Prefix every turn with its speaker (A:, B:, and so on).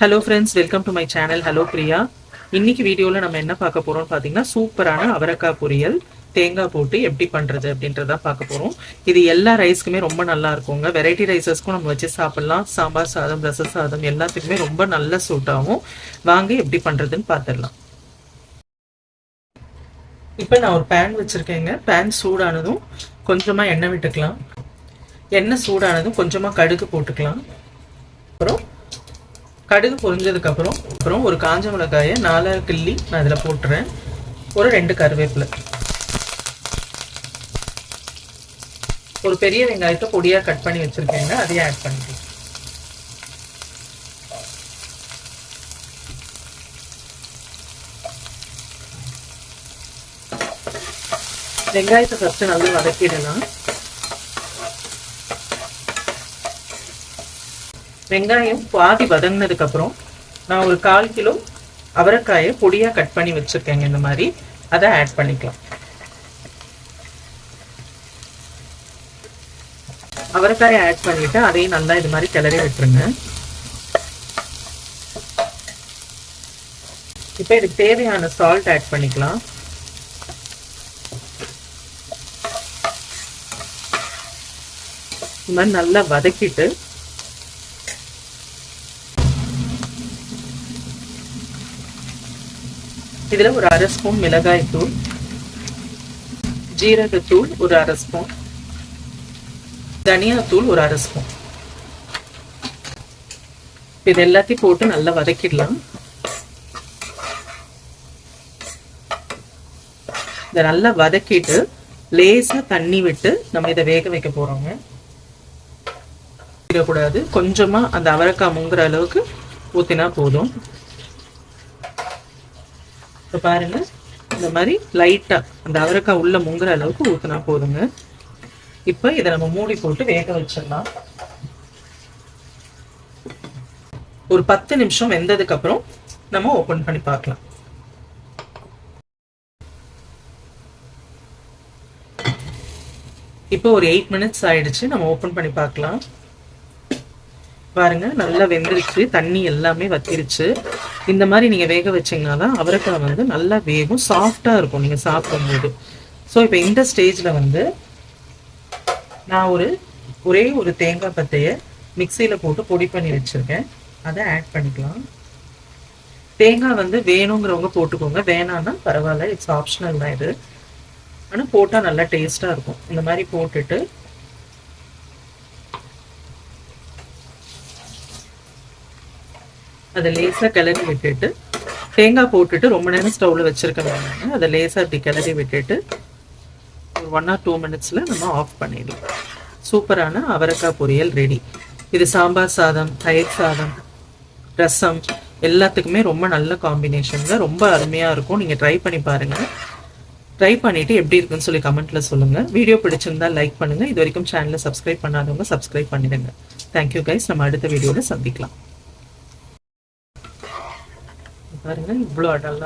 A: Hello friends, welcome to my channel. Hello Priya. இன்னைக்கு வீடியோவில் நம்ம என்ன பார்க்க போகிறோம்னு பார்த்தீங்கன்னா, சூப்பரான அவரைக்காய் பொரியல் தேங்காய் போட்டு எப்படி பண்ணுறது அப்படின்றத பார்க்க போகிறோம். இது எல்லா ரைஸ்க்குமே ரொம்ப நல்லா இருக்குங்க. வெரைட்டி ரைஸஸ்க்கும் நம்ம வச்சு சாப்பிட்லாம். சாம்பார் சாதம், ரச சாதம் எல்லாத்துக்குமே ரொம்ப நல்ல சூட் ஆகும். வாங்க எப்படி பண்ணுறதுன்னு பார்த்துடலாம். இப்போ நான் ஒரு பேன் வச்சுருக்கேங்க. பேன் சூடானதும் கொஞ்சமாக எண்ணெய் விட்டுக்கலாம். எண்ணெய் சூடானதும் கொஞ்சமாக கடுகு போட்டுக்கலாம். அப்புறம் கடுகு பொரிஞ்சதுக்கப்புறம் ஒரு காஞ்ச மிளகாயை 4 கிள்ளி நான் இதில் போட்டுறேன். ஒரு 2 கருவேப்பிலை, ஒரு பெரிய வெங்காயத்தை பொடியாக கட் பண்ணி வச்சுருக்கேங்க, அதையும் ஆட் பண்ணிக்கலாம். வெங்காயத்தை ஃபஸ்ட்டு நல்லா வதக்கிடலாம். வெங்காயம் பாதி வதங்கினதுக்கு அப்புறம் நான் ஒரு 1/4 கிலோ அவரைக்காயை பொடியாக கட் பண்ணி வச்சுருக்கேங்க. இந்த மாதிரி அதை ஆட் பண்ணிக்கலாம். அவரைக்காயை ஆட் பண்ணிவிட்டு அதையும் நல்லா இது மாதிரி கிளறி விட்டுருங்க. இப்போ இதுக்கு தேவையான சால்ட் ஆட் பண்ணிக்கலாம். இந்த மாதிரி நல்லா வதக்கிட்டு இதில் ஒரு 1/2 ஸ்பூன் மிளகாய் தூள், ஜீரகத்தூள் ஒரு 1/2 ஸ்பூன், தனியாத்தூள் ஒரு 1/2 ஸ்பூன், இது எல்லாத்தையும் போட்டு நல்லா வதக்கிடலாம். இதை நல்லா வதக்கிட்டு லேசா தண்ணி விட்டு நம்ம இதை வேக வைக்க போறோங்க. கூடாது, கொஞ்சமா அந்த அவரைக்காய் முங்குற அளவுக்கு ஊத்தினா போதும். இப்போ பாருங்க, இந்த மாதிரி லைட்டா அந்த அவரைக்காய் உள்ள முங்குற அளவுக்கு ஊத்தினா போதுங்க. இப்போ இதை நம்ம மூடி போட்டு வேக வச்சிடலாம். ஒரு 10 நிமிஷம் வெந்ததுக்கு அப்புறம் நம்ம ஓபன் பண்ணி பார்க்கலாம். இப்போ ஒரு 8 மினிட்ஸ் ஆயிடுச்சு. நம்ம ஓபன் பண்ணி பார்க்கலாம். பாருங்க, நல்லா வெந்துருச்சு, தண்ணி எல்லாமே வத்திருச்சு. இந்த மாதிரி நீங்க வேக வச்சீங்கன்னா தான் அவரைக்காய் வந்து நல்லா வேகும், சாஃப்டா இருக்கும் நீங்க சாப்பிடும்போது. ஸோ இப்போ இந்த ஸ்டேஜ்ல வந்து நான் ஒரே ஒரு தேங்காய் பத்தையை மிக்சியில போட்டு பொடி பண்ணி வச்சிருக்கேன், அதை ஆட் பண்ணிக்கலாம். தேங்காய் வந்து வேணுங்கிறவங்க போட்டுக்கோங்க, வேணான்னா பரவாயில்ல, இட்ஸ் ஆப்ஷனல் தான் இது. ஆனால் போட்டால் நல்லா டேஸ்டா இருக்கும். இந்த மாதிரி போட்டுட்டு அதை லேசாக கிளறி விட்டுட்டு, தேங்காய் போட்டுட்டு ரொம்ப நேரம் ஸ்டவ்ல வச்சிருக்க வேண்டாங்க. அதை லேசாக இப்படி கிளறி விட்டுட்டு ஒரு 1 or 2 மினிட்ஸில் நம்ம ஆஃப் பண்ணிடலாம். சூப்பரான அவரைக்காய் பொரியல் ரெடி. இது சாம்பார் சாதம், தயிர் சாதம், ரசம் எல்லாத்துக்குமே ரொம்ப நல்ல காம்பினேஷனுங்க. ரொம்ப அருமையாக இருக்கும். நீங்கள் ட்ரை பண்ணி பாருங்கள். ட்ரை பண்ணிவிட்டு எப்படி இருக்குன்னு சொல்லி கமெண்ட்டில் சொல்லுங்கள். வீடியோ பிடிச்சிருந்தா லைக் பண்ணுங்கள். இது வரைக்கும் சேனலை சப்ஸ்கிரைப் பண்ணாதவங்க சப்ஸ்கிரைப் பண்ணிடுங்க. Thank you guys. நம்ம அடுத்த வீடியோவில் சந்திக்கலாம். பாருங்க, இவ்வளோ அடலாம்